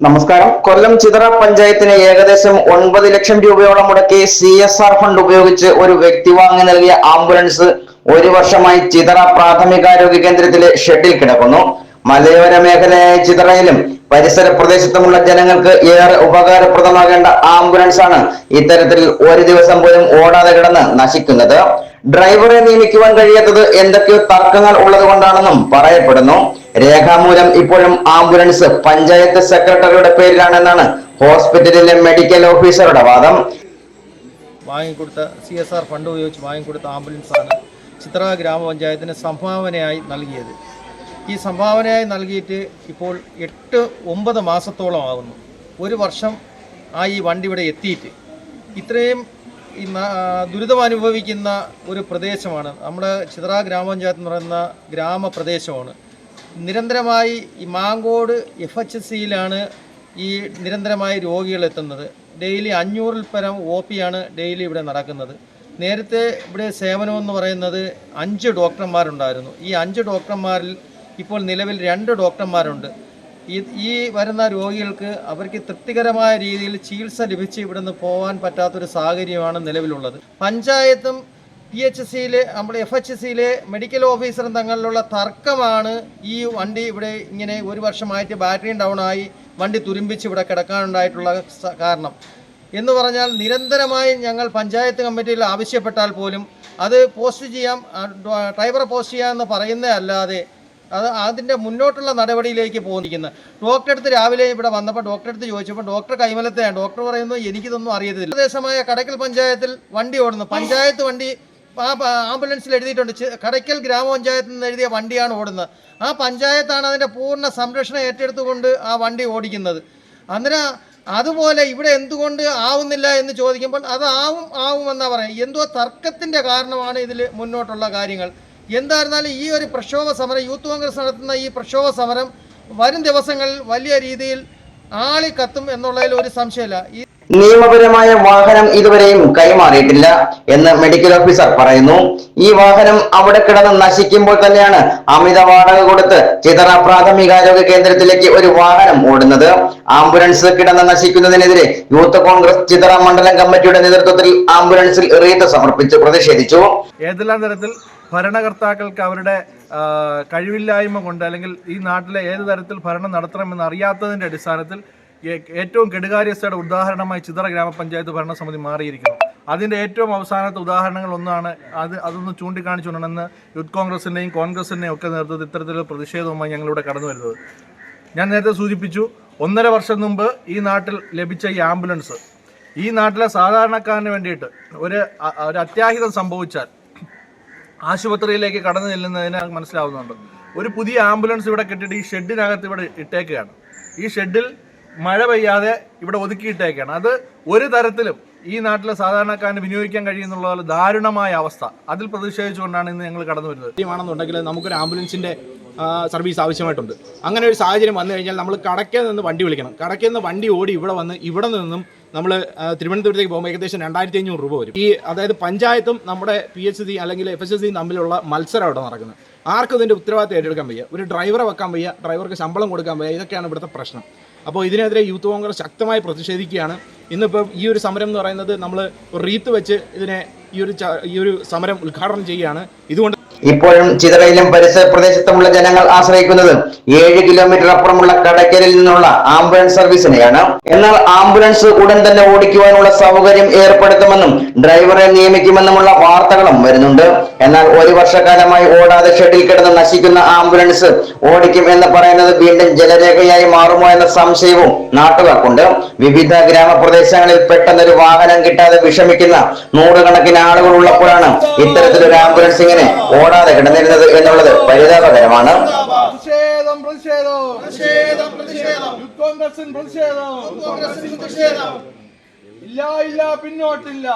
നമസ്കാരം. കൊല്ലം ചിതറ പഞ്ചായത്തിന് ഏകദേശം 9 ലക്ഷം രൂപയോളം മുടക്കി CSR ഫണ്ട് ഉപയോഗിച്ച് ഒരു വ്യക്തി വാങ്ങി നൽകിയ ആംബുലൻസ് ഒരു വർഷമായി ചിതറ പ്രാഥമികാരോഗ്യ കേന്ദ്രത്തിലെ ഷെഡിൽ കിടക്കുന്നു. മലയോര മേഖലയായ ചിതറയിലും പരിസര പ്രദേശത്തുമുള്ള ജനങ്ങൾക്ക് ഏറെ ഉപകാരപ്രദമാകേണ്ട ആംബുലൻസ് ആണ് ഇത്തരത്തിൽ ഒരു ദിവസം പോലും ഓടാതെ കിടന്ന് നശിക്കുന്നത്. ഡ്രൈവറെ നിയമിക്കുവാൻ കഴിയാത്തത് എന്തൊക്കെയോ തർക്കങ്ങൾ ഉള്ളത് കൊണ്ടാണെന്നും പറയപ്പെടുന്നു. രേഖാമൂലം ഇപ്പോഴും ആംബുലൻസ് പഞ്ചായത്ത് സെക്രട്ടറിയുടെ പേരിലാണെന്നാണ് ഹോസ്പിറ്റലിലെ മെഡിക്കൽ ഓഫീസറുടെ വാദം. വാങ്ങിക്കൊടുത്ത CSR ഫണ്ട് ഉപയോഗിച്ച് വാങ്ങിക്കൊടുത്ത ആംബുലൻസാണ് ചിത്ര ഗ്രാമപഞ്ചായത്തിന് സംഭാവനയായി നൽകിയത്. ഈ സംഭാവനയായി നൽകിയിട്ട് ഇപ്പോൾ 8-9 മാസത്തോളം ആകുന്നു. ഒരു വർഷം ഈ വണ്ടി ഇവിടെ എത്തിയിട്ട്. ഇത്രയും ദുരിതം അനുഭവിക്കുന്ന ഒരു പ്രദേശമാണ് നമ്മുടെ ചിത്ര ഗ്രാമപഞ്ചായത്ത് എന്ന് പറയുന്ന ഗ്രാമപ്രദേശമാണ്. നിരന്തരമായി ഈ മാങ്കോട് FHCയിലാണ് ഈ നിരന്തരമായി രോഗികൾ എത്തുന്നത്. ഡെയിലി 500-ൽ പരം OP ആണ് ഡെയിലി ഇവിടെ നടക്കുന്നത്. നേരത്തെ ഇവിടെ സേവനമെന്ന് പറയുന്നത് 5 ഡോക്ടർമാരുണ്ടായിരുന്നു. ഈ 5 ഡോക്ടർമാരിൽ ഇപ്പോൾ നിലവിൽ 2 ഡോക്ടർമാരുണ്ട്. ഈ വരുന്ന രോഗികൾക്ക് അവർക്ക് തൃപ്തികരമായ രീതിയിൽ ചികിത്സ ലഭിച്ച് ഇവിടെ നിന്ന് പോകാൻ പറ്റാത്തൊരു സാഹചര്യമാണ് നിലവിലുള്ളത്. പഞ്ചായത്തും PHCയിലെ നമ്മുടെ FHCയിലെ മെഡിക്കൽ ഓഫീസറും തങ്ങളിലുള്ള തർക്കമാണ് ഈ വണ്ടി ഇവിടെ ഇങ്ങനെ ഒരു വർഷമായിട്ട് ബാറ്ററി ഡൗണായി വണ്ടി തുരുമ്പിച്ച് ഇവിടെ കിടക്കാനുണ്ടായിട്ടുള്ള കാരണം. എന്ന് പറഞ്ഞാൽ നിരന്തരമായി ഞങ്ങൾ പഞ്ചായത്ത് കമ്മിറ്റിയിൽ ആവശ്യപ്പെട്ടാൽ പോലും അത് പോസ്റ്റ് ചെയ്യാം, ഡ്രൈവറെ പോസ്റ്റ് ചെയ്യാമെന്ന് പറയുന്നതല്ലാതെ അതിൻ്റെ മുന്നോട്ടുള്ള നടപടിയിലേക്ക് പോകുന്നിരിക്കുന്നത്. ഡോക്ടറെ അടുത്ത് രാവിലെ ഇവിടെ വന്നപ്പോൾ ഡോക്ടറെ അടുത്ത് ചോദിച്ചപ്പോൾ ഡോക്ടർ കൈമലത്തെയാണ്. ഡോക്ടർ പറയുന്നത് എനിക്കിതൊന്നും അറിയത്തില്ല. പ്രദേശമായ കടയ്ക്കൽ പഞ്ചായത്തിൽ വണ്ടി ഓടുന്നു. പഞ്ചായത്ത് വണ്ടി ആംബുലൻസിൽ എഴുതിയിട്ടുണ്ട്. കടയ്ക്കൽ ഗ്രാമപഞ്ചായത്തിൽ നിന്ന് എഴുതിയ വണ്ടിയാണ് ഓടുന്നത്. ആ പഞ്ചായത്താണ് അതിൻ്റെ പൂർണ്ണ സംരക്ഷണം ഏറ്റെടുത്തുകൊണ്ട് ആ വണ്ടി ഓടിക്കുന്നത്. അന്നേരം അതുപോലെ ഇവിടെ എന്തുകൊണ്ട് ആവുന്നില്ല എന്ന് ചോദിക്കുമ്പോൾ അത് ആവുമെന്നാണ് പറയുന്നത്. എന്തോ തർക്കത്തിൻ്റെ കാരണമാണ് ഇതിൽ മുന്നോട്ടുള്ള കാര്യങ്ങൾ. എന്തായിരുന്നാലും ഈ ഒരു പ്രക്ഷോഭ സമരം, യൂത്ത് കോൺഗ്രസ് നടത്തുന്ന ഈ പ്രക്ഷോഭ സമരം വരും ദിവസങ്ങളിൽ വലിയ രീതിയിൽ ആളിക്കത്തും എന്നുള്ളതിൽ ഒരു സംശയമില്ല. നിയമപരമായ വാഹനം ഇതുവരെയും കൈമാറിയിട്ടില്ല എന്ന് മെഡിക്കൽ ഓഫീസർ പറയുന്നു. ഈ വാഹനം അവിടെ കിടന്ന് നശിക്കുമ്പോൾ തന്നെയാണ് അമിത വാടക കൊടുത്ത് ചിതറ പ്രാഥമികാരോഗ്യ കേന്ദ്രത്തിലേക്ക് ഒരു വാഹനം ഓടുന്നത്. ആംബുലൻസ് കിടന്ന് നശിക്കുന്നതിനെതിരെ യൂത്ത് കോൺഗ്രസ് ചിതറ മണ്ഡലം കമ്മിറ്റിയുടെ നേതൃത്വത്തിൽ ആംബുലൻസിൽ റീത്ത് സമർപ്പിച്ച് പ്രതിഷേധിച്ചു. ഏതെല്ലാം തരത്തിൽ ഭരണകർത്താക്കൾക്ക് അവരുടെ കഴിവില്ലായ്മ കൊണ്ട് അല്ലെങ്കിൽ ഈ നാട്ടിലെ ഏത് തരത്തിൽ ഭരണം നടത്തണമെന്ന് അറിയാത്തതിൻ്റെ അടിസ്ഥാനത്തിൽ ഏറ്റവും കെടുകാര്യസ്ഥയുടെ ഉദാഹരണമായി ചിതറ ഗ്രാമപഞ്ചായത്ത് ഭരണസമിതി മാറിയിരിക്കുന്നു. അതിൻ്റെ ഏറ്റവും അവസാനത്തെ ഉദാഹരണങ്ങൾ ഒന്നാണ് അതൊന്ന് ചൂണ്ടിക്കാണിച്ചുകൊണ്ടാണ് യൂത്ത് കോൺഗ്രസിൻ്റെയും കോൺഗ്രസിൻ്റെയും ഒക്കെ നേതൃത്വത്തിൽ ഇത്തരത്തിലുള്ള പ്രതിഷേധവുമായി ഞങ്ങളിവിടെ കടന്നു വരുന്നത്. ഞാൻ നേരത്തെ സൂചിപ്പിച്ചു, 1.5 വർഷം മുമ്പ് ഈ നാട്ടിൽ ലഭിച്ച ഈ ആംബുലൻസ് ഈ നാട്ടിലെ സാധാരണക്കാരന് വേണ്ടിയിട്ട് ഒരു അത്യാഹിതം സംഭവിച്ചാൽ ആശുപത്രിയിലേക്ക് കടന്നു ചെല്ലുന്നതിന് മനസ്സിലാവുന്നുണ്ട്. ഒരു പുതിയ ആംബുലൻസ് ഇവിടെ കെട്ടിയിട്ട് ഈ ഷെഡിനകത്ത് ഇവിടെ ഇട്ടേക്കുകയാണ്. ഈ ഷെഡിൽ മഴ പെയ്യാതെ ഇവിടെ ഒതുക്കിയിട്ടേക്കാണ്. അത് ഒരു തരത്തിലും ഈ നാട്ടിലെ സാധാരണക്കാരന് വിനിയോഗിക്കാൻ കഴിയുന്നുള്ള ദാരുണമായ അവസ്ഥ. അതിൽ പ്രതിഷേധിച്ചുകൊണ്ടാണ് ഇന്ന് ഞങ്ങൾ കടന്നു വരുന്നത്. ആണെന്നുണ്ടെങ്കിൽ നമുക്കൊരു ആംബുലൻസിൻ്റെ സർവീസ് ആവശ്യമായിട്ടുണ്ട്. അങ്ങനെ ഒരു സാഹചര്യം വന്നു കഴിഞ്ഞാൽ നമ്മൾ കടയ്ക്കൽ നിന്ന് വണ്ടി വിളിക്കണം. കടയ്ക്കൽ നിന്ന് വണ്ടി ഓടി ഇവിടെ വന്ന് ഇവിടെ നിന്നും നമ്മൾ തിരുവനന്തപുരത്തേക്ക് പോകുമ്പോൾ ഏകദേശം 2500 രൂപ വരും. അതായത് പഞ്ചായത്തും നമ്മുടെ PHC അല്ലെങ്കിൽ FHC തമ്മിലുള്ള മത്സരം അവിടെ നടക്കുന്നത്. ആർക്കും ഇതിൻ്റെ ഉത്തരവാദിത്തം ഏറ്റെടുക്കാൻ വയ്യ, ഒരു ഡ്രൈവറെ വെക്കാൻ വയ്യ, ഡ്രൈവർക്ക് ശമ്പളം കൊടുക്കാൻ വയ്യ. ഇതൊക്കെയാണ് ഇവിടുത്തെ പ്രശ്നം. അപ്പോൾ ഇതിനെതിരെ യൂത്ത് കോൺഗ്രസ് ശക്തമായി പ്രതിഷേധിക്കുകയാണ്. ഇന്നിപ്പോൾ ഈ ഒരു സമരം എന്ന് പറയുന്നത് നമ്മൾ റീത്ത് വെച്ച് ഇതിനെ ഈ ഒരു സമരം ഉദ്ഘാടനം ചെയ്യുകയാണ്. ഇതുകൊണ്ട് ഇപ്പോഴും ചിതറയിലും പരിസര പ്രദേശത്തുമുള്ള ജനങ്ങൾ ആശ്രയിക്കുന്നത് 7 കിലോമീറ്റർ അപ്പുറമുള്ള കടയ്ക്കലിൽ നിന്നുള്ള ആംബുലൻസ് സർവീസിനെയാണ്. എന്നാൽ ആംബുലൻസ് ഉടൻ തന്നെ ഓടിക്കുവാനുള്ള സൗകര്യം ഏർപ്പെടുത്തുമെന്നും ഡ്രൈവറെ നിയമിക്കുമെന്നുമുള്ള വാർത്തകളും വരുന്നുണ്ട്. എന്നാൽ ഒരു വർഷക്കാലമായി ഓടാതെ ഷെഡിൽ കിടന്ന് നശിക്കുന്ന ആംബുലൻസ് ഓടിക്കും എന്ന് പറയുന്നത് വീണ്ടും ജലരേഖയായി മാറുമോ എന്ന സംശയവും നാട്ടുകാർക്കുണ്ട്. വിവിധ ഗ്രാമപ്രദേശങ്ങളിൽ പെട്ടെന്നൊരു വാഹനം കിട്ടാതെ വിഷമിക്കുന്ന നൂറുകണക്കിന് ആളുകൾ ഉള്ളപ്പോഴാണ് ഇത്തരത്തിലൊരു ആംബുലൻസ് ഇങ്ങനെ ഓടാതെ കിടന്നിരുന്നത് എന്നുള്ളത് പരിതാപകരമാണ്. ഇല്ല പിന്നോട്ടില്ല.